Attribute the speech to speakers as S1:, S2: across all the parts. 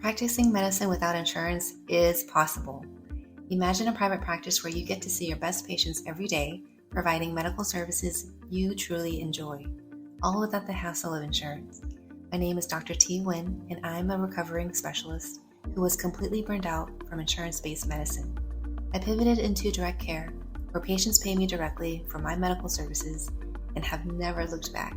S1: Practicing medicine without insurance is possible. Imagine a private practice where you get to see your best patients every day, providing medical services you truly enjoy, all without the hassle of insurance. My name is Dr. T. Nguyen, and I'm a recovering specialist who was completely burned out from insurance-based medicine. I pivoted into direct care, where patients pay me directly for my medical services and have never looked back.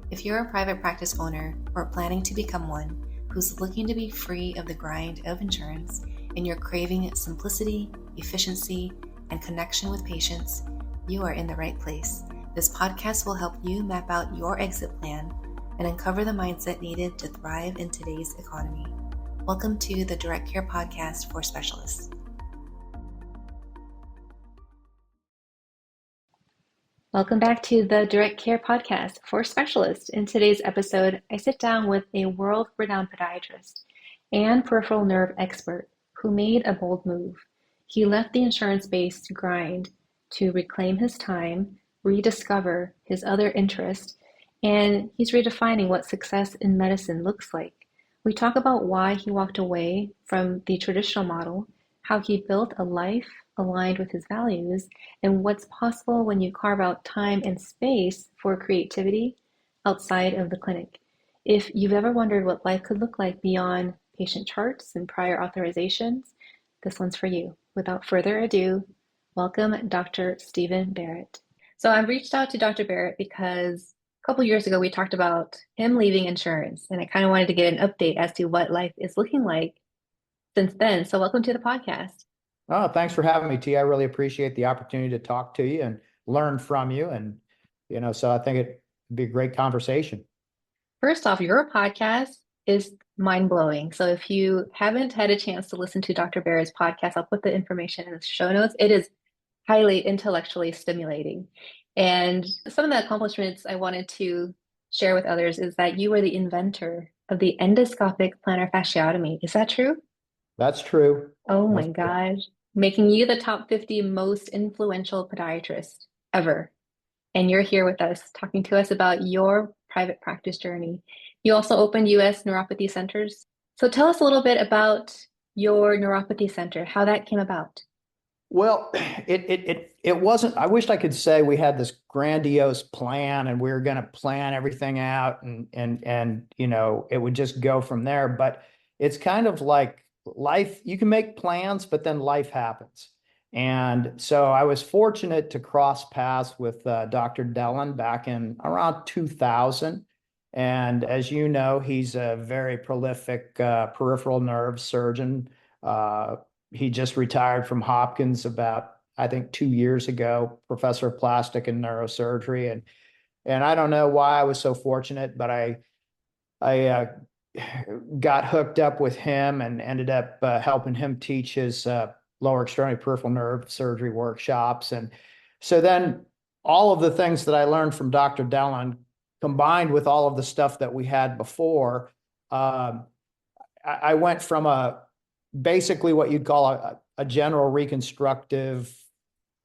S1: If you're a private practice owner or planning to become one who's looking to be free of the grind of insurance and you're craving simplicity, efficiency, and connection with patients, you are in the right place. This podcast will help you map out your exit plan and uncover the mindset needed to thrive in today's economy. Welcome to the Direct Care Podcast for Specialists. Welcome back to the Direct Care Podcast for Specialists. In today's episode, I sit down with a world-renowned podiatrist and peripheral nerve expert who made a bold move. He left the insurance-based grind to reclaim his time, rediscover his other interest, and he's redefining what success in medicine looks like. We talk about why he walked away from the traditional model, how he built a life aligned with his values, and what's possible when you carve out time and space for creativity outside of the clinic. If you've ever wondered what life could look like beyond patient charts and prior authorizations, this one's for you. Without further ado, welcome Dr. Stephen Barrett. So I reached out to Dr. Barrett because a couple years ago we talked about him leaving insurance, and I kind of wanted to get an update as to what life is looking like since then. So welcome to the podcast.
S2: Oh, thanks for having me, T. I really appreciate the opportunity to talk to you and learn from you. And, so I think it'd be a great conversation.
S1: First off, your podcast is mind-blowing. So if you haven't had a chance to listen to Dr. Barrett's podcast, I'll put the information in the show notes. It is highly intellectually stimulating. And some of the accomplishments I wanted to share with others is that you were the inventor of the endoscopic plantar fasciotomy. Is that true?
S2: That's true.
S1: Oh my gosh. Making you the top 50 most influential podiatrist ever. And you're here with us talking to us about your private practice journey. You also opened US Neuropathy Centers. So tell us a little bit about your neuropathy center, how that came about.
S2: Well, it wasn't, I wished I could say we had this grandiose plan and we were going to plan everything out and it would just go from there. But it's kind of like life, you can make plans, but then life happens. And so I was fortunate to cross paths with Dr. Dellon back in around 2000. And as you know, he's a very prolific peripheral nerve surgeon. He just retired from Hopkins about, I think, 2 years ago, professor of plastic and neurosurgery. And I don't know why I was so fortunate, but I got hooked up with him and ended up helping him teach his lower extremity peripheral nerve surgery workshops. And so then all of the things that I learned from Dr. Dellon combined with all of the stuff that we had before, I went from basically what you'd call a general reconstructive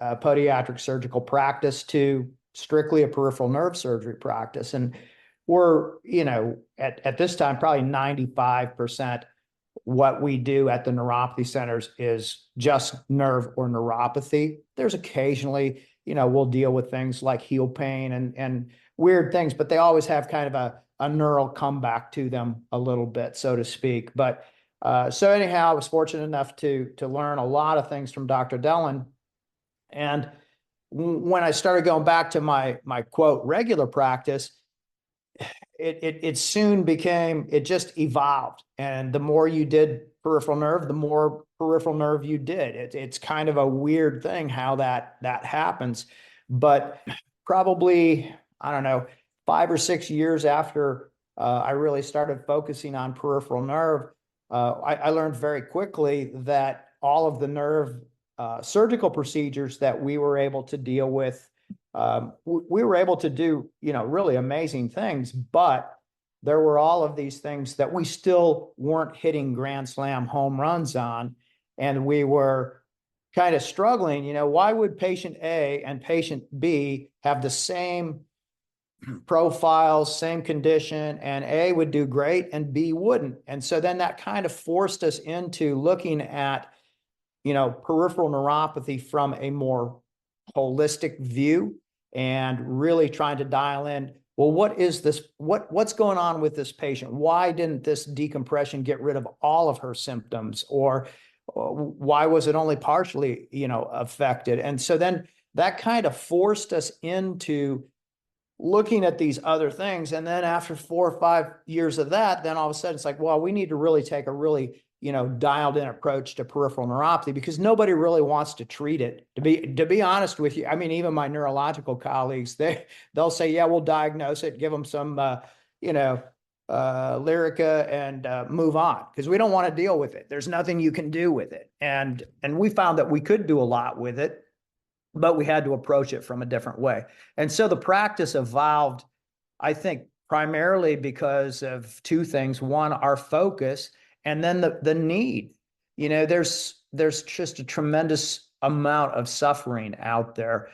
S2: podiatric surgical practice to strictly a peripheral nerve surgery practice. And we're, at this time, probably 95% what we do at the neuropathy centers is just nerve or neuropathy. There's occasionally, we'll deal with things like heel pain and weird things, but they always have kind of a neural comeback to them a little bit, so to speak. But so anyhow, I was fortunate enough to learn a lot of things from Dr. Dellon. And when I started going back to my quote regular practice, it soon became, it just evolved. And the more you did peripheral nerve, the more peripheral nerve you did. It's kind of a weird thing how that happens. But probably, I don't know, 5 or 6 years after I really started focusing on peripheral nerve, I learned very quickly that all of the nerve surgical procedures that we were able to deal with, we were able to do, really amazing things, but there were all of these things that we still weren't hitting grand slam home runs on. And we were kind of struggling, why would patient A and patient B have the same profiles, same condition, and A would do great and B wouldn't. And so then that kind of forced us into looking at, peripheral neuropathy from a more holistic view and really trying to dial in, well, what is this? What's going on with this patient? Why didn't this decompression get rid of all of her symptoms? Or why was it only partially, affected? And so then that kind of forced us into looking at these other things. And then after 4 or 5 years of that, then all of a sudden it's like, well, we need to really take a really, dialed in approach to peripheral neuropathy, because nobody really wants to treat it. To be honest with you, I mean, even my neurological colleagues, they'll say, yeah, we'll diagnose it, give them some, Lyrica and move on, because we don't want to deal with it. There's nothing you can do with it. And we found that we could do a lot with it, but we had to approach it from a different way. And so the practice evolved, I think, primarily because of two things. One, our focus, and then the need. There's just a tremendous amount of suffering out there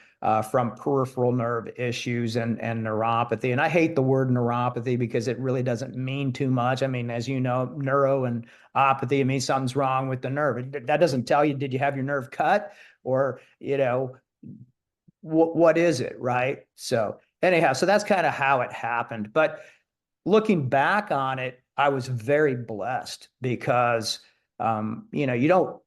S2: from peripheral nerve issues and neuropathy. And I hate the word neuropathy because it really doesn't mean too much. I mean, as you know, neuro and opathy, it means something's wrong with the nerve. That doesn't tell you, did you have your nerve cut? Or, what is it, right? So anyhow, so that's kind of how it happened. But looking back on it, I was very blessed because, you don't,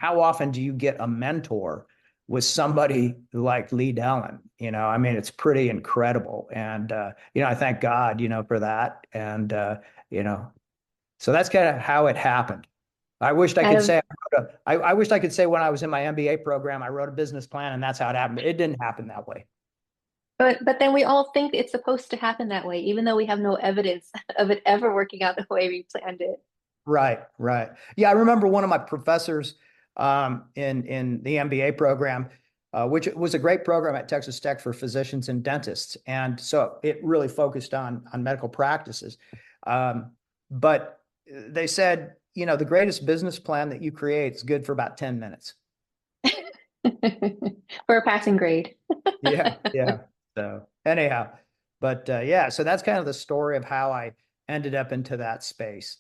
S2: how often do you get a mentor with somebody like Lee Dellen? I mean, it's pretty incredible. And, I thank God, for that. And, so that's kind of how it happened. I wished I
S1: Out
S2: could
S1: of,
S2: say I wished I could say when I was in my MBA program, I wrote a business plan and that's how it happened. It didn't happen that way.
S1: but then we all think it's supposed to happen that way, even though we have no evidence of it ever working out the way we planned it.
S2: Right, right. Yeah, I remember one of my professors in the MBA program, which was a great program at Texas Tech for physicians and dentists, and so it really focused on medical practices. But they said, the greatest business plan that you create is good for about 10 minutes.
S1: For a passing grade.
S2: Yeah, yeah. So anyhow, but yeah, so that's kind of the story of how I ended up into that space.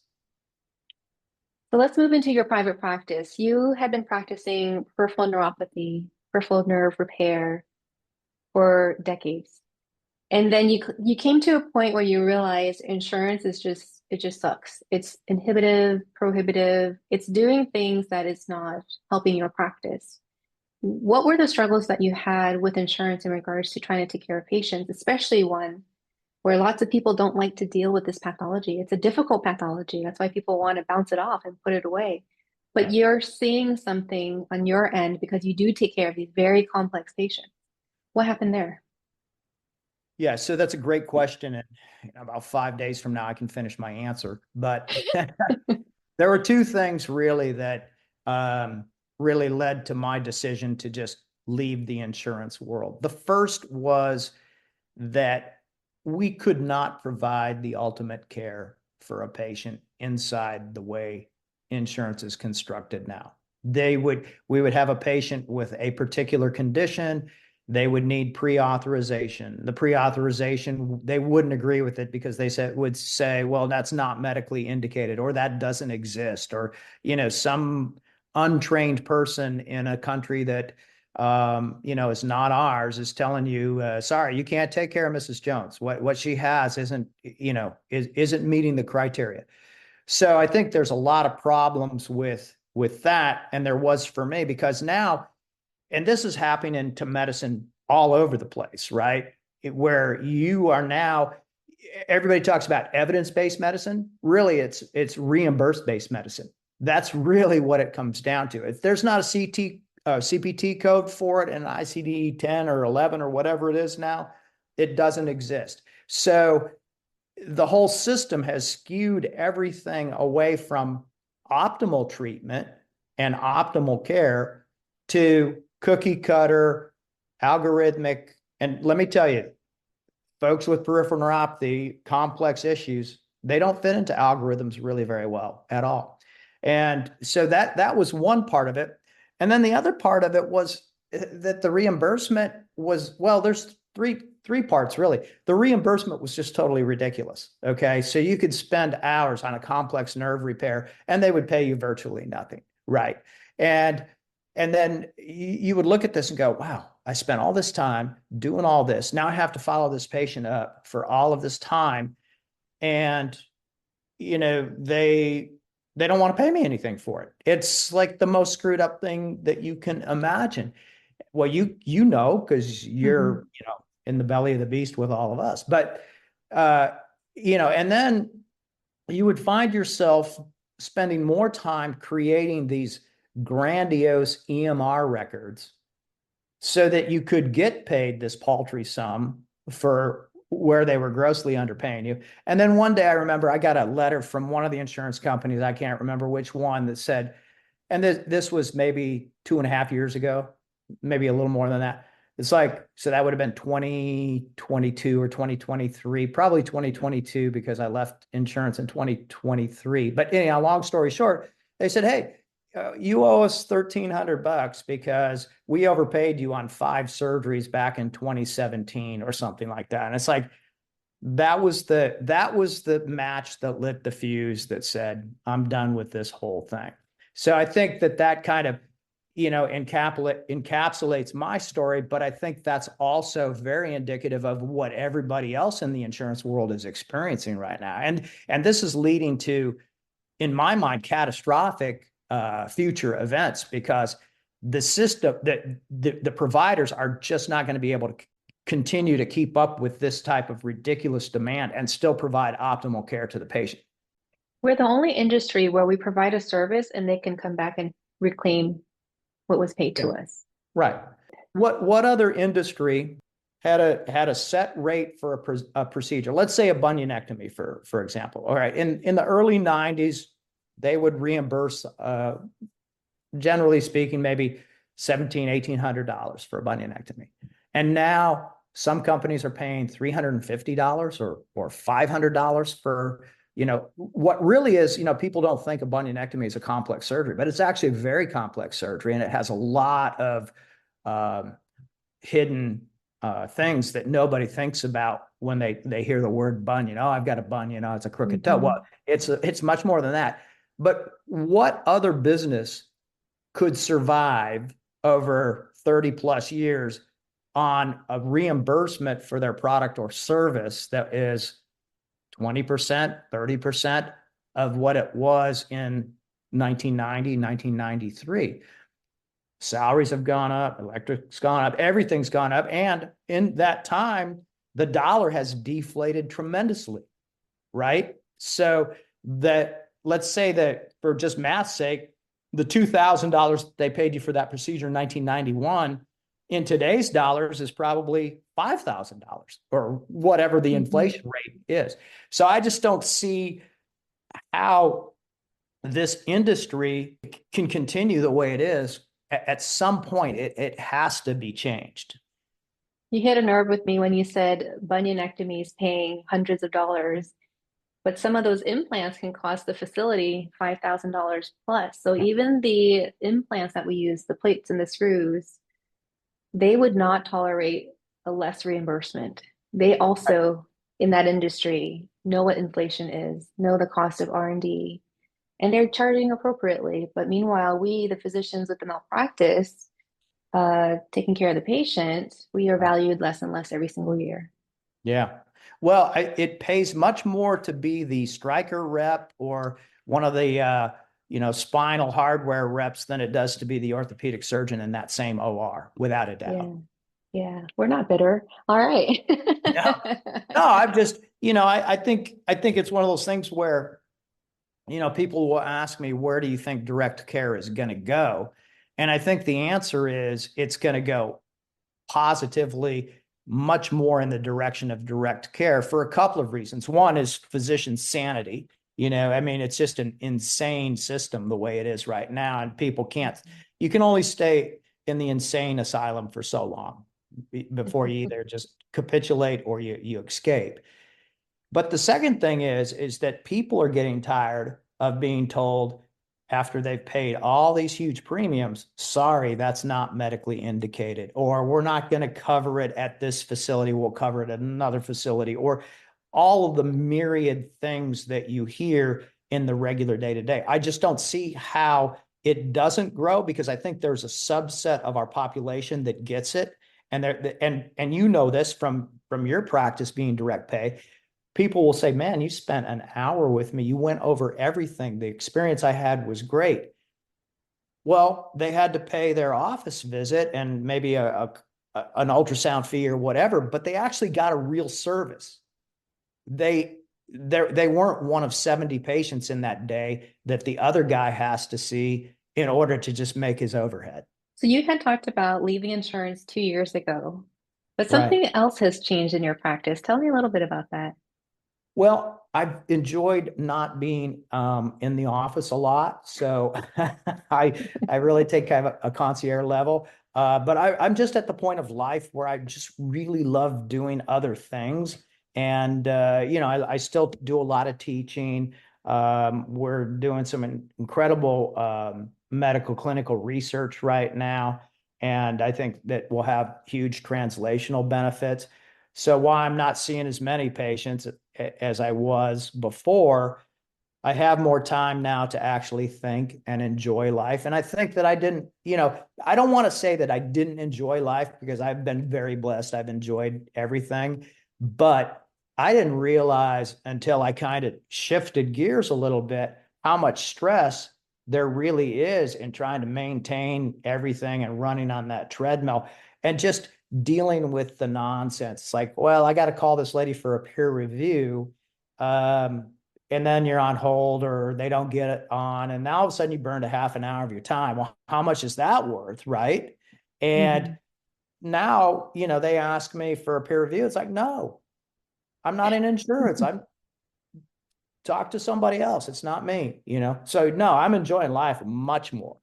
S1: So let's move into your private practice. You had been practicing peripheral neuropathy, peripheral nerve repair for decades. And then you came to a point where you realized insurance is just it just sucks. It's inhibitive, prohibitive. It's doing things that is not helping your practice. What were the struggles that you had with insurance in regards to trying to take care of patients, especially one where lots of people don't like to deal with this pathology? It's a difficult pathology. That's why people want to bounce it off and put it away. But
S2: Yeah.
S1: you're seeing something on your end because you do take care of these very complex patients. What happened there?
S2: Yeah, so that's a great question. And about 5 days from now, I can finish my answer. But there were two things really that really led to my decision to just leave the insurance world. The first was that we could not provide the ultimate care for a patient inside the way insurance is constructed now. We would have a patient with a particular condition. They would need pre-authorization. The pre-authorization, they wouldn't agree with it because would say, well, that's not medically indicated, or that doesn't exist, or, some untrained person in a country that is not ours is telling you, sorry, you can't take care of Mrs. Jones. What she has isn't meeting the criteria. So I think there's a lot of problems with that, and there was for me, because now, and this is happening to medicine all over the place, right? Where you are now, everybody talks about evidence-based medicine. Really, it's reimbursed-based medicine. That's really what it comes down to. If there's not a CPT code for it, and ICD 10 or 11 or whatever it is now, it doesn't exist. So the whole system has skewed everything away from optimal treatment and optimal care to cookie cutter, algorithmic. And let me tell you, folks with peripheral neuropathy, complex issues, they don't fit into algorithms really very well at all. And so that was one part of it. And then the other part of it was that the reimbursement was, well, there's three parts really. The reimbursement was just totally ridiculous. Okay. So you could spend hours on a complex nerve repair and they would pay you virtually nothing. Right. And and then you would look at this and go, wow, I spent all this time doing all this. Now I have to follow this patient up for all of this time. And they don't want to pay me anything for it. It's like the most screwed up thing that you can imagine. Well, because
S1: Mm-hmm.
S2: you're in the belly of the beast with all of us. But uh, and then you would find yourself spending more time creating these grandiose EMR records so that you could get paid this paltry sum for where they were grossly underpaying you. And then one day I remember I got a letter from one of the insurance companies, I can't remember which one, that said, and this was maybe 2.5 years ago, maybe a little more than that. It's like, so that would have been 2022 or 2023, probably 2022 because I left insurance in 2023. But anyhow, long story short, they said, hey, you owe us $1,300 because we overpaid you on 5 surgeries back in 2017 or something like that. And it's like, that was the match that lit the fuse that said, I'm done with this whole thing. So I think that kind of, encapsulates my story, but I think that's also very indicative of what everybody else in the insurance world is experiencing right now. And this is leading to, in my mind, catastrophic future events because the system that the providers are just not going to be able to continue to keep up with this type of ridiculous demand and still provide optimal care to the patient.
S1: We're the only industry where we provide a service and they can come back and reclaim what was paid
S2: Yeah.
S1: to us.
S2: Right. What other industry had a set rate for a procedure? Let's say a bunionectomy, for example. All right. In the early 90s, they would reimburse, generally speaking, maybe $1,700-$1,800 for a bunionectomy. And now some companies are paying $350 or $500 for, what really is, people don't think a bunionectomy is a complex surgery, but it's actually a very complex surgery. And it has a lot of um, hidden things that nobody thinks about when they hear the word bunion. Oh, I've got a bunion. Oh, it's a crooked toe.
S1: Mm-hmm.
S2: Well, it's much more than that. But what other business could survive over 30 plus years on a reimbursement for their product or service that is 20%, 30% of what it was in 1990, 1993? Salaries have gone up, electric's gone up, everything's gone up. And in that time, the dollar has deflated tremendously, right? So that, let's say that for just math's sake, the $2,000 they paid you for that procedure in 1991 in today's dollars is probably $5,000 or whatever the
S1: Mm-hmm.
S2: inflation rate is. So I just don't see how this industry can continue the way it is. At some point, it has to be changed.
S1: You hit a nerve with me when you said bunionectomy is paying hundreds of dollars, but some of those implants can cost the facility $5,000 plus. So even the implants that we use, the plates and the screws, they would not tolerate a less reimbursement. They also, in that industry, know what inflation is, know the cost of R&D, and they're charging appropriately. But meanwhile, we, the physicians with the malpractice, taking care of the patient, we are valued less and less every single year.
S2: Yeah. Well, it pays much more to be the striker rep or one of the spinal hardware reps than it does to be the orthopedic surgeon in that same OR, without a doubt.
S1: Yeah, yeah, we're not bitter. All right.
S2: No, no, I've just, I think it's one of those things where, people will ask me, where do you think direct care is going to go? And I think the answer is it's going to go positively much more in the direction of direct care for a couple of reasons. One is physician sanity. I mean, it's just an insane system the way it is right now. And people can't, you can only stay in the insane asylum for so long before you either just capitulate or you escape. But the second thing is that people are getting tired of being told, after they've paid all these huge premiums, sorry, that's not medically indicated, or we're not going to cover it at this facility, we'll cover it at another facility, or all of the myriad things that you hear in the regular day to day. I just don't see how it doesn't grow, because I think there's a subset of our population that gets it. And you know this from your practice being direct pay. People will say, man, you spent an hour with me. You went over everything. The experience I had was great. Well, they had to pay their office visit and maybe an ultrasound fee or whatever, but they actually got a real service. They weren't one of 70 patients in that day that the other guy has to see in order to just make his overhead.
S1: So you had talked about leaving insurance 2 years ago, but
S2: Right.
S1: something else has changed in your practice. Tell me a little bit about that.
S2: Well, I've enjoyed not being in the office a lot, so I really take kind of a concierge level. But I'm just at the point of life where I just really love doing other things, and I still do a lot of teaching. We're doing some incredible medical clinical research right now, and I think that will have huge translational benefits. So while I'm not seeing as many patients as I was before, I have more time now to actually think and enjoy life. And I think that I didn't, I don't want to say that I didn't enjoy life, because I've been very blessed. I've enjoyed everything, but I didn't realize until I kind of shifted gears a little bit how much stress there really is in trying to maintain everything and running on that treadmill and just dealing with the nonsense. It's like, well, I got to call this lady for a peer review. And then you're on hold, or they don't get it on. And now all of a sudden you burned a half an hour of your time. Well, how much is that worth? Right. And
S1: Mhm.
S2: now, they ask me for a peer review. It's like, no, I'm not in insurance. I'm talk to somebody else. It's not me. So no, I'm enjoying life much more.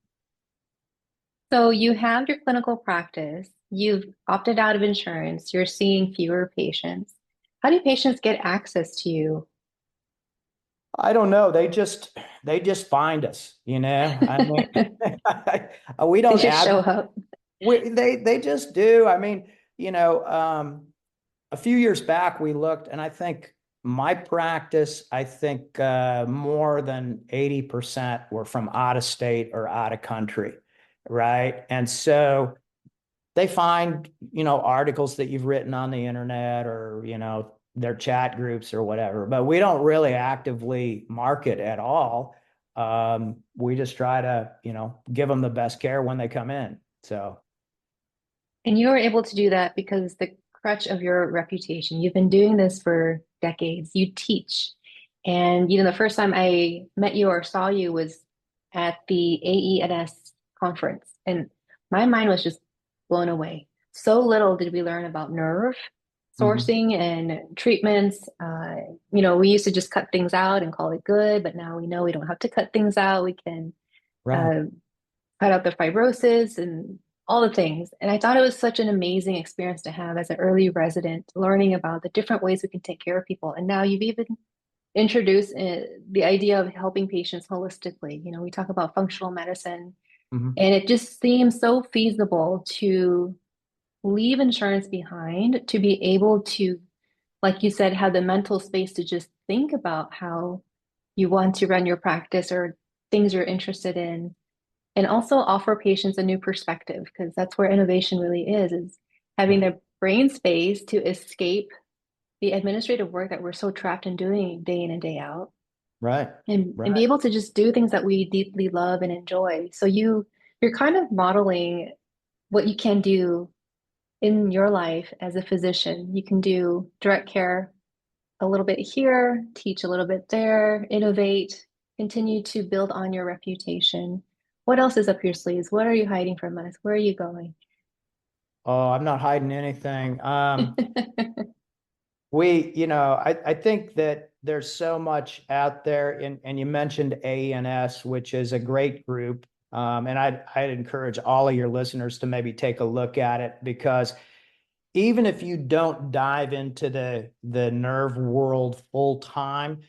S1: So you have your clinical practice, you've opted out of insurance, you're seeing fewer patients. How do patients get access to you?
S2: I don't know. They just find us. I mean, we
S1: They
S2: don't
S1: just show
S2: advertise.
S1: up.
S2: They just do. I mean, a few years back we looked, and I think my practice, I think more than 80% were from out of state or out of country, right? And so they find, articles that you've written on the internet, or, their chat groups or whatever, but we don't really actively market at all. We just try to, give them the best care when they come in. So,
S1: And you were able to do that because the crutch of your reputation. You've been doing this for decades. You teach. And the first time I met you or saw you was at the AENS conference. And my mind was just blown away. So little did we learn about nerve
S2: mhm,
S1: sourcing and treatments. We used to just cut things out and call it good, but now we know we don't have to cut things out. We can
S2: right,
S1: uh, cut out the fibrosis and all the things. And I thought it was such an amazing experience to have as an early resident, learning about the different ways we can take care of people. And now you've even introduced the idea of helping patients holistically. We talk about functional medicine,
S2: mhm,
S1: and it just seems so feasible to leave insurance behind to be able to, like you said, have the mental space to just think about how you want to run your practice or things you're interested in, and also offer patients a new perspective, because that's where innovation really is having
S2: right,
S1: the brain space to escape the administrative work that we're so trapped in doing day in and day out,
S2: right,
S1: and be
S2: right.
S1: able to just do things that we deeply love and enjoy. So you're kind of modeling what you can do in your life as a physician. You can do direct care a little bit here, teach a little bit there, innovate, continue to build on your reputation. What else is up your sleeves? What are you hiding from us? Where are you going?
S2: Oh, I'm not hiding anything. I think that there's so much out there, and you mentioned ANS, which is a great group. And I'd encourage all of your listeners to maybe take a look at it, because even if you don't dive into the nerve world full time,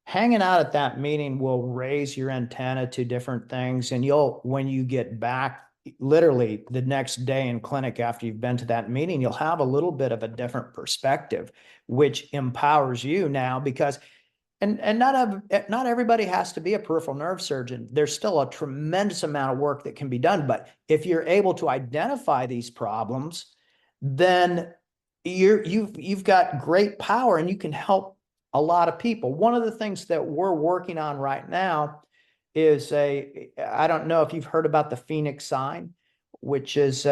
S2: hanging out at that meeting will raise your antenna to different things. And you'll, when you get back, literally the next day in clinic after you've been to that meeting, you'll have a little bit of a different perspective, which empowers you now because and not everybody has to be a peripheral nerve surgeon. There's still a tremendous amount of work that can be done. But if you're able to identify these problems, then you've got great power and you can help a lot of people. One of the things that we're working on right now is I don't know if you've heard about the Phoenix sign, which is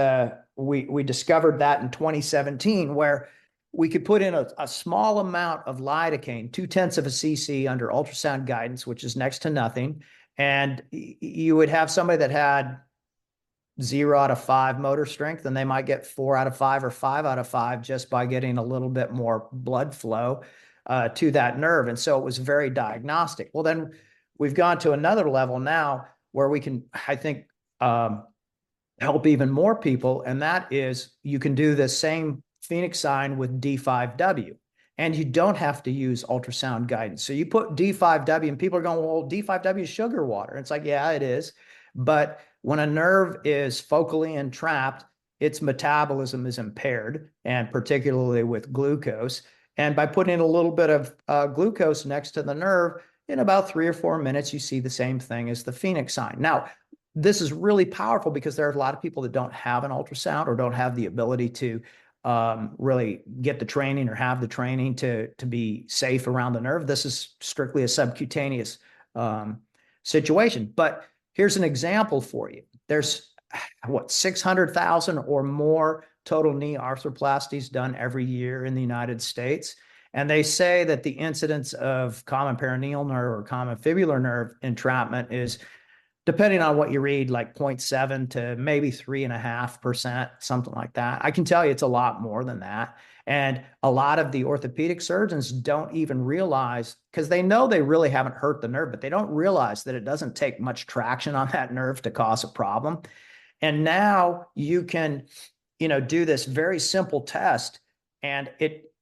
S2: we discovered that in 2017, where we could put in a small amount of lidocaine, 0.2 of a cc under ultrasound guidance, which is next to nothing. And you would have somebody that had 0 out of 5 motor strength, and they might get 4 out of 5 or 5 out of 5 just by getting a little bit more blood flow to that nerve. And so it was very diagnostic. Well, then we've gone to another level now where we can, I think, help even more people. And that is you can do the same Phoenix sign with D5W. And you don't have to use ultrasound guidance. So you put D5W and people are going, well, D5W is sugar water. It's like, yeah, it is. But when a nerve is focally entrapped, its metabolism is impaired, and particularly with glucose. And by putting a little bit of glucose next to the nerve, in about 3 or 4 minutes, you see the same thing as the Phoenix sign. Now, this is really powerful because there are a lot of people that don't have an ultrasound or don't have the ability to really get the training or have the training to be safe around the nerve. This is strictly a subcutaneous situation. But here's an example for you. There's 600,000 or more total knee arthroplasties done every year in the United States. And they say that the incidence of common peroneal nerve or common fibular nerve entrapment is, depending on what you read, like 0.7 to maybe 3.5%, something like that. I can tell you it's a lot more than that. And a lot of the orthopedic surgeons don't even realize, because they know they really haven't hurt the nerve, but they don't realize that it doesn't take much traction on that nerve to cause a problem. And now you can, do this very simple test, and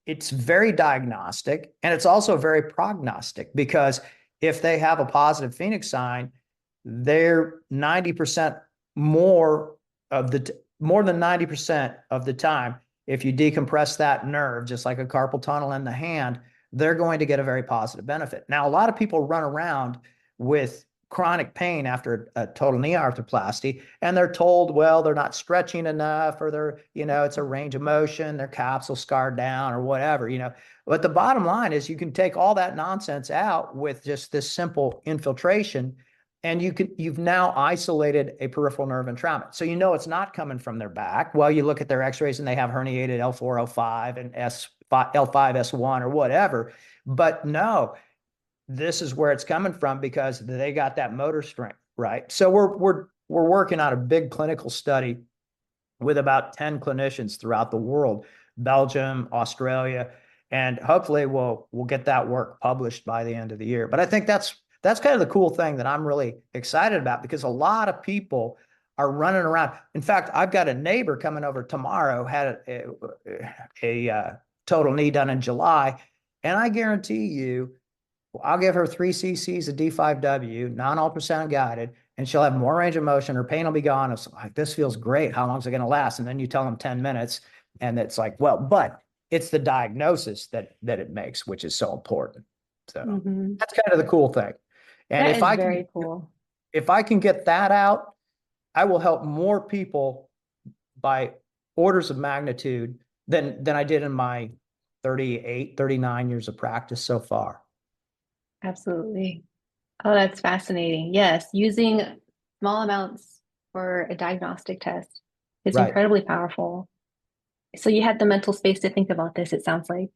S2: it's very diagnostic, and it's also very prognostic, because if they have a positive Phoenix sign, they're 90% more than 90% of the time, if you decompress that nerve, just like a carpal tunnel in the hand, they're going to get a very positive benefit. Now, a lot of people run around with chronic pain after a total knee arthroplasty, and they're told, well, they're not stretching enough, or they're, it's a range of motion, their capsule scarred down or whatever, But the bottom line is you can take all that nonsense out with just this simple infiltration, and you've now isolated a peripheral nerve entrapment. So it's not coming from their back. Well, you look at their x-rays and they have herniated L4, L5 and L5, S1 or whatever. But no, this is where it's coming from because they got that motor strength, right? So we're working on a big clinical study with about 10 clinicians throughout the world, Belgium, Australia, and hopefully we'll get that work published by the end of the year. But I think that's kind of the cool thing that I'm really excited about, because a lot of people are running around. In fact, I've got a neighbor coming over tomorrow, had a total knee done in July, and I guarantee you, I'll give her 3 cc's of D5W, non-ultrasound guided, and she'll have more range of motion. Her pain will be gone. It's like, this feels great. How long is it going to last? And then you tell them 10 minutes, and it's like, well, but it's the diagnosis that it makes, which is so important. So that's kind of the cool thing. And
S1: that is very cool.
S2: If I can get that out, I will help more people by orders of magnitude than I did in my 39 years of practice so far.
S1: Absolutely. Oh, that's fascinating. Yes, using small amounts for a diagnostic test is
S2: Right.
S1: incredibly powerful. So you had the mental space to think about this, it sounds like.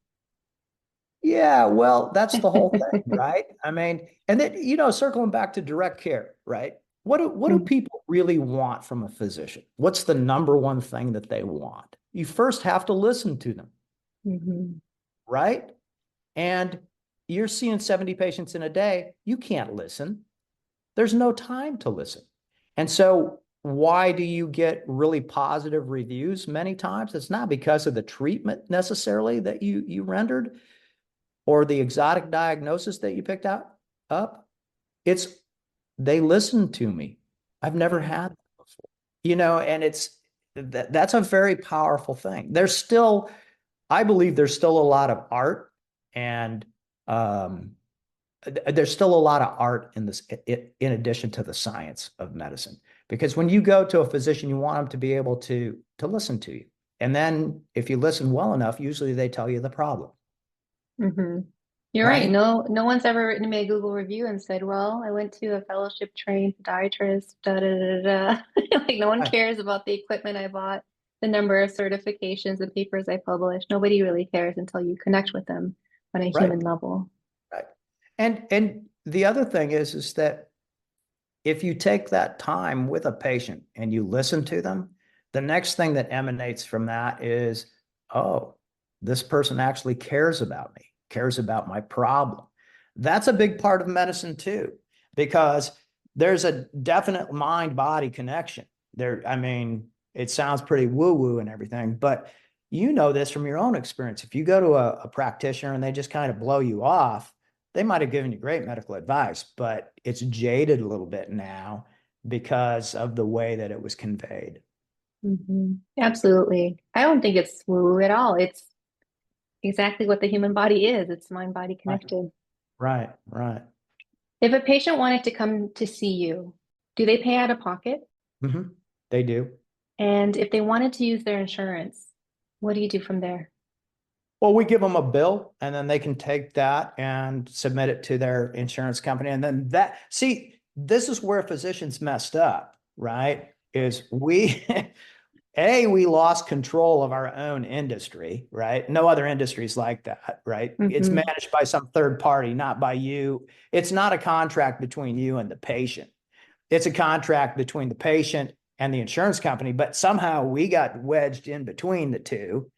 S2: Yeah, well, that's the whole thing, right? I mean, and then, circling back to direct care, right? What do people really want from a physician? What's the number one thing that they want? You first have to listen to them, right? And you're seeing 70 patients in a day. You can't listen. There's no time to listen. And so why do you get really positive reviews many times? It's not because of the treatment necessarily that you rendered, or the exotic diagnosis that you picked up, it's they listen to me. I've never had that before, and that's a very powerful thing. I believe there's still a lot of art, and um, there's still a lot of art in this, in addition to the science of medicine. Because when you go to a physician, you want them to be able to listen to you. And then if you listen well enough, usually they tell you the problem,
S1: Hmm. You're right.
S2: right?
S1: No one's ever written me a Google review and said, well, I went to a fellowship trained podiatrist, da da da da. Like no one
S2: Right.
S1: cares about the equipment I bought, the number of certifications and papers I published. Nobody really cares until you connect with them on a
S2: Right.
S1: human level.
S2: Right. And the other thing is that if you take that time with a patient and you listen to them, the next thing that emanates from that is, oh, this person actually cares about me, cares about my problem. That's a big part of medicine too, because there's a definite mind-body connection. I mean, it sounds pretty woo-woo and everything, but you know this from your own experience. If you go to a practitioner and they just kind of blow you off, they might have given you great medical advice, but it's jaded a little bit now because of the way that it was conveyed.
S1: Hmm. Absolutely. I don't think it's woo at all. It's exactly what the human body is. It's mind-body
S2: Right,
S1: connected.
S2: right, right.
S1: If a patient wanted to come to see you, do they pay out of pocket?
S2: Hmm. They do.
S1: And if they wanted to use their insurance, what do you do from there?
S2: Well, we give them a bill and then they can take that and submit it to their insurance company. And then see, this is where physicians messed up, right? Is we lost control of our own industry, right? No other industries like that, right? It's
S1: Hmm.
S2: managed by some third party, not by you. It's not a contract between you and the patient. It's a contract between the patient and the insurance company, but somehow we got wedged in between the two.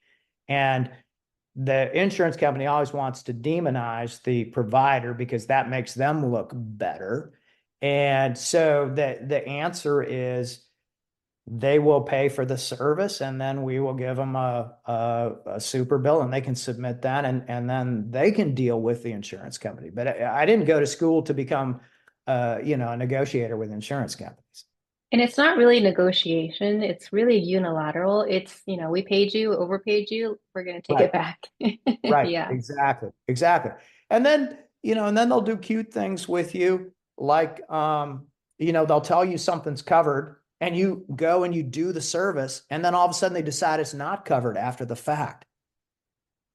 S2: And the insurance company always wants to demonize the provider because that makes them look better. And so the answer is they will pay for the service and then we will give them a super bill and they can submit that and then they can deal with the insurance company. But I didn't go to school to become a negotiator with insurance companies.
S1: And it's not really negotiation. It's really unilateral. It's, we paid you, overpaid you, we're going to take it
S2: Right.
S1: back.
S2: Right.
S1: Yeah.
S2: Exactly. Exactly. And then, and then they'll do cute things with you, like, they'll tell you something's covered and you go and you do the service. And then all of a sudden they decide it's not covered after the fact.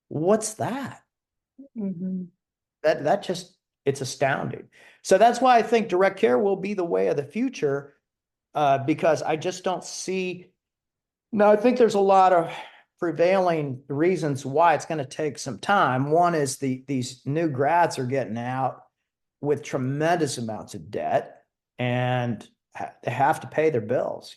S2: What's that?
S1: Hmm.
S2: That just, it's astounding. So that's why I think direct care will be the way of the future, because I just don't see. No, I think there's a lot of prevailing reasons why it's going to take some time. One is these new grads are getting out with tremendous amounts of debt and they have to pay their bills,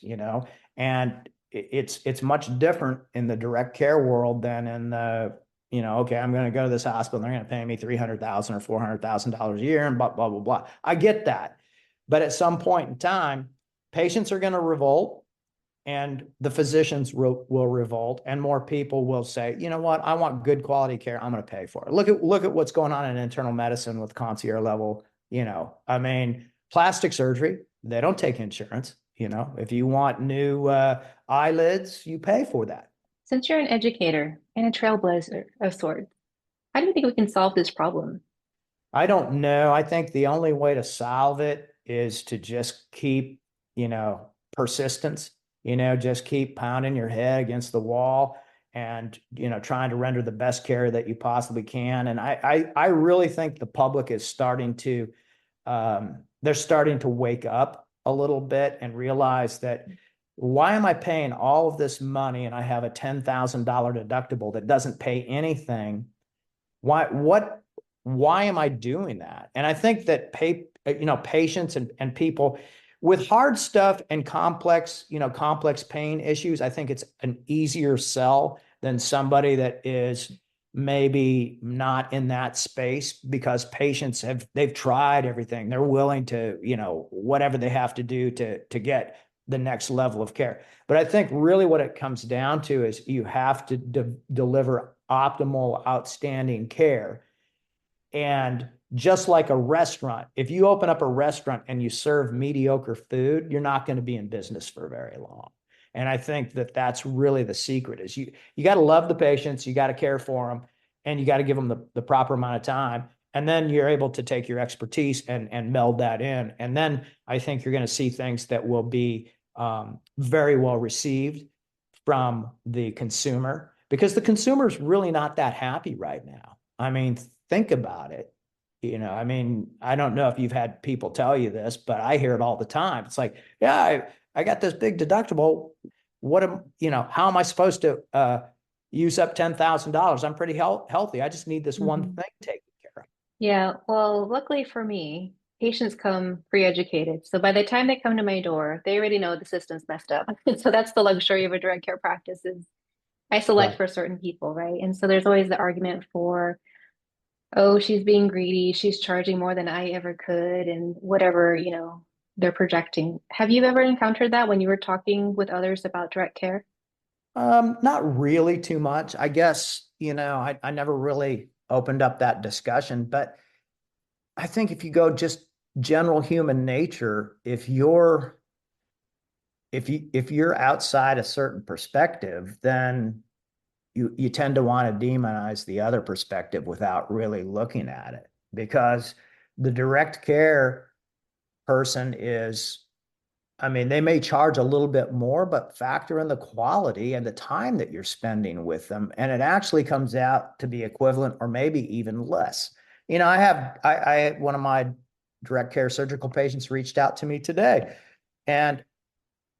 S2: and it's much different in the direct care world than in the, okay, I'm going to go to this hospital and they're going to pay me 300,000 or $400,000 a year and blah, blah, blah, blah. I get that. But at some point in time, patients are going to revolt and the physicians will revolt and more people will say, you know what, I want good quality care, I'm going to pay for it. Look at what's going on in internal medicine with concierge level. I mean, plastic surgery, they don't take insurance. If you want new eyelids, you pay for that.
S1: Since you're an educator and a trailblazer of sorts, how do you think we can solve this problem?
S2: I don't know. I think the only way to solve it is to just keep, persistence, just keep pounding your head against the wall and, trying to render the best care that you possibly can. And I really think the public is they're starting to wake up a little bit and realize that why am I paying all of this money and I have a $10,000 deductible that doesn't pay anything? Why am I doing that? And I think that patients and people with hard stuff and complex pain issues, I think it's an easier sell than somebody that is maybe not in that space because patients they've tried everything. They're willing to, whatever they have to do to get the next level of care. But I think really what it comes down to is you have to deliver optimal, outstanding care. And just like a restaurant, if you open up a restaurant and you serve mediocre food, you're not going to be in business for very long. And I think that that's really the secret is you got to love the patients, you got to care for them, and you got to give them the proper amount of time. And then you're able to take your expertise and meld that in. And then I think you're going to see things that will be very well received from the consumer because the consumer is really not that happy right now. I mean, think about it. I mean, I don't know if you've had people tell you this, but I hear it all the time. It's like, yeah, I got this big deductible. How am I supposed to use up $10,000? I'm pretty healthy. I just need this one
S1: Mhm.
S2: thing taken care of.
S1: Yeah, well, luckily for me, patients come pre-educated. So by the time they come to my door, they already know the system's messed up. So that's the luxury of a direct care practice is I select
S2: Right.
S1: for certain people, right? And so there's always the argument for, oh, she's being greedy, she's charging more than I ever could, and whatever, they're projecting. Have you ever encountered that when you were talking with others about direct care?
S2: Not really too much. I guess, I never really opened up that discussion, but I think if you go just general human nature, if you're outside a certain perspective, then you tend to want to demonize the other perspective without really looking at it because the direct care person is, I mean, they may charge a little bit more, but factor in the quality and the time that you're spending with them, and it actually comes out to be equivalent or maybe even less. I one of my direct care surgical patients reached out to me today, and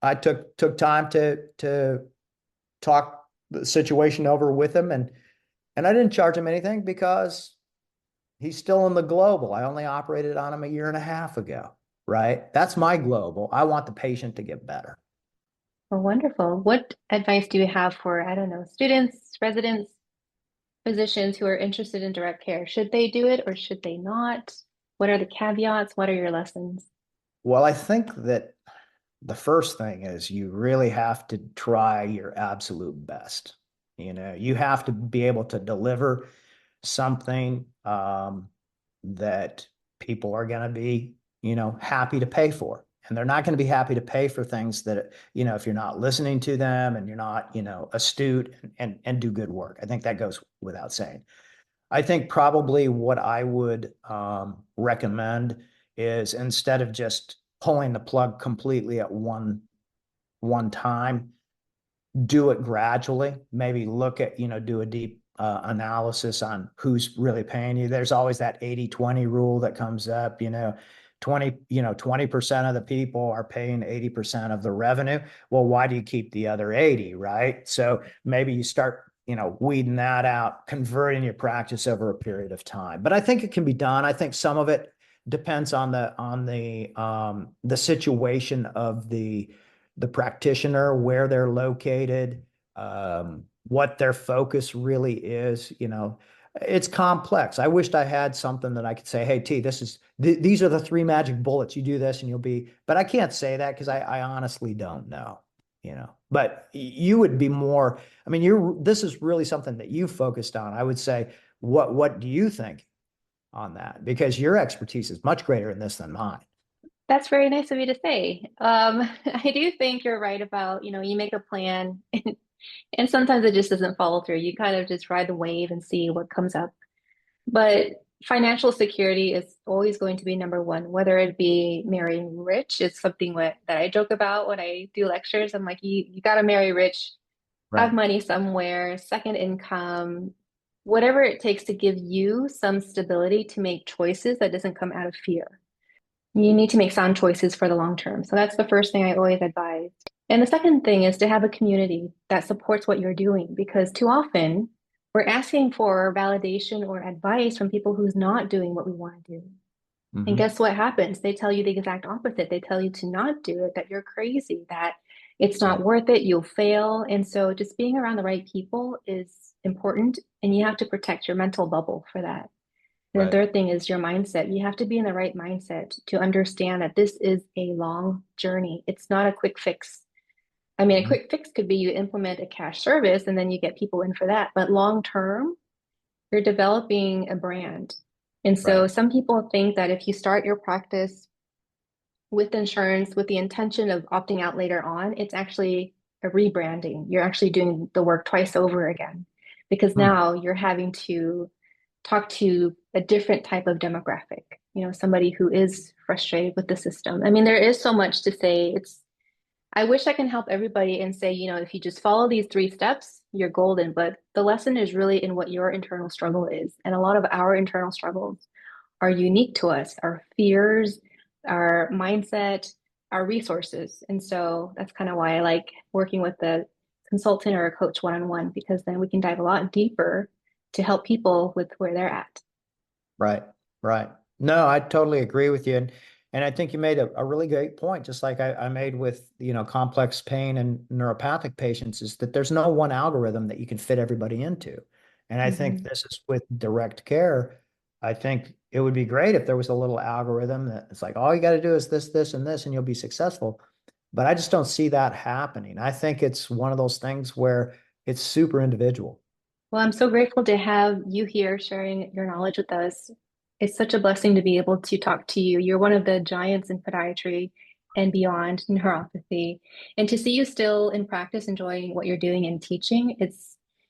S2: I took time to talk the situation over with him, and I didn't charge him anything because he's still in the global. I only operated on him a year and a half ago, right? That's my global. I want the patient to get better.
S1: Well, wonderful. What advice do you have for, I don't know, students, residents, physicians who are interested in direct care? Should they do it or should they not? What are the caveats? What are your lessons?
S2: Well, I think that the first thing is you really have to try your absolute best. You have to be able to deliver something that people are going to be, happy to pay for. And they're not going to be happy to pay for things that, if you're not listening to them and you're not, astute and do good work. I think that goes without saying. I think probably what I would recommend is instead of just pulling the plug completely at one time, do it gradually. Maybe look at, do a deep analysis on who's really paying you. There's always that 80-20 rule that comes up, 20% of the people are paying 80% of the revenue. Well, why do you keep the other 80, right? So maybe you start, weeding that out, converting your practice over a period of time. But I think it can be done. I think some of it depends on the situation of the practitioner, where they're located, what their focus really is. It's complex. I wished I had something that I could say, hey, T, these are the three magic bullets. You do this and you'll be, but I can't say that because I honestly don't know, but you would be more, I mean, this is really something that you focused on. I would say, what do you think on that? Because your expertise is much greater in this than mine.
S1: That's very nice of you to say. I do think you're right about, you make a plan and sometimes it just doesn't follow through. You kind of just ride the wave and see what comes up. But financial security is always going to be number one, whether it be marrying rich. It's something that I joke about when I do lectures. I'm like, you got to marry rich, have
S2: Right.
S1: money somewhere, second income, whatever it takes to give you some stability to make choices that doesn't come out of fear. You need to make sound choices for the long term. So that's the first thing I always advise. And the second thing is to have a community that supports what you're doing because too often we're asking for validation or advice from people who's not doing what we want to do. And
S2: Mm-hmm.
S1: guess what happens? They tell you the exact opposite. They tell you to not do it, that you're crazy, that it's not
S2: Right.
S1: worth it, you'll fail. And so just being around the right people is important, and you have to protect your mental bubble for that. And the
S2: Right.
S1: third thing is your mindset. You have to be in the right mindset to understand that this is a long journey. It's not a quick fix. I mean, a
S2: Mm-hmm.
S1: quick fix could be you implement a cash service and then you get people in for that. But long term, you're developing a brand. And so
S2: Right.
S1: some people think that if you start your practice with insurance with the intention of opting out later on, it's actually a rebranding. You're actually doing the work twice over again because
S2: Hmm.
S1: now you're having to talk to a different type of demographic, somebody who is frustrated with the system. I mean, there is so much to say. I wish I can help everybody and say, if you just follow these 3 steps, you're golden. But the lesson is really in what your internal struggle is. And a lot of our internal struggles are unique to us, our fears, our mindset, our resources. And so that's kind of why I like working with the consultant or a coach one-on-one, because then we can dive a lot deeper to help people with where they're at.
S2: Right, right. No, I totally agree with you. And I think you made a really great point, just like I made with, complex pain and neuropathic patients, is that there's no one algorithm that you can fit everybody into. And I think
S1: Mhm.
S2: this is with direct care. I think it would be great if there was a little algorithm that it's like, all you got to do is this, and this, and you'll be successful. But I just don't see that happening. I think it's one of those things where it's super individual.
S1: Well, I'm so grateful to have you here sharing your knowledge with us. It's such a blessing to be able to talk to you. You're one of the giants in podiatry and beyond neuropathy. And to see you still in practice enjoying what you're doing and teaching, it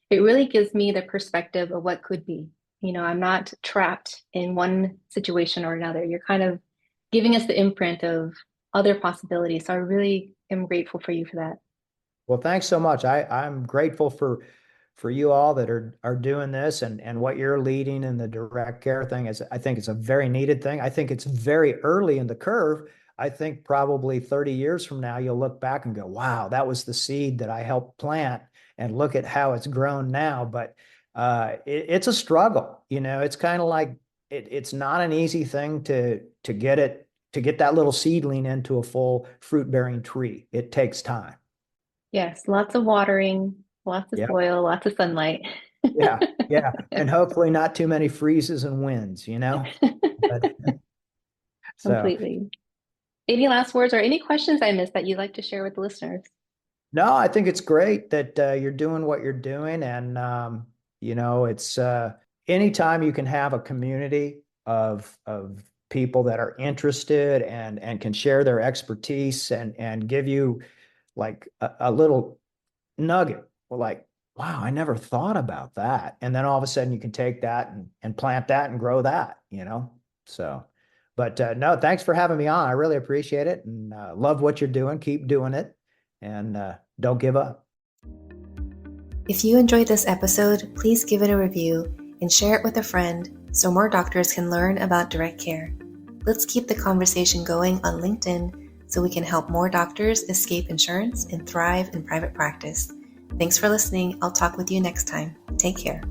S1: really gives me the perspective of what could be. I'm not trapped in one situation or another. You're kind of giving us the imprint of other possibilities. So I really am grateful for you for that.
S2: Well, thanks so much. I'm grateful for you all that are doing this and what you're leading in the direct care thing is I think it's a very needed thing. I think it's very early in the curve. I think probably 30 years from now you'll look back and go, "Wow, that was the seed that I helped plant and look at how it's grown now." But it's a struggle. It's kind of like it's not an easy thing to get that little seedling into a full fruit-bearing tree. It takes time.
S1: Yes, lots of watering, lots of
S2: Yeah.
S1: soil, lots of sunlight.
S2: Yeah, yeah, and hopefully not too many freezes and winds. But so
S1: Completely. Any last words or any questions I missed that you'd like to share with the listeners?
S2: no, I think it's great that you're doing what you're doing, and it's anytime you can have a community of people that are interested and can share their expertise and give you like a little nugget. Well, like, wow, I never thought about that. And then all of a sudden you can take that and plant that and grow that. So, but no, thanks for having me on. I really appreciate it and love what you're doing. Keep doing it and don't give up.
S1: If you enjoyed this episode, please give it a review and share it with a friend so more doctors can learn about direct care. Let's keep the conversation going on LinkedIn so we can help more doctors escape insurance and thrive in private practice. Thanks for listening. I'll talk with you next time. Take care.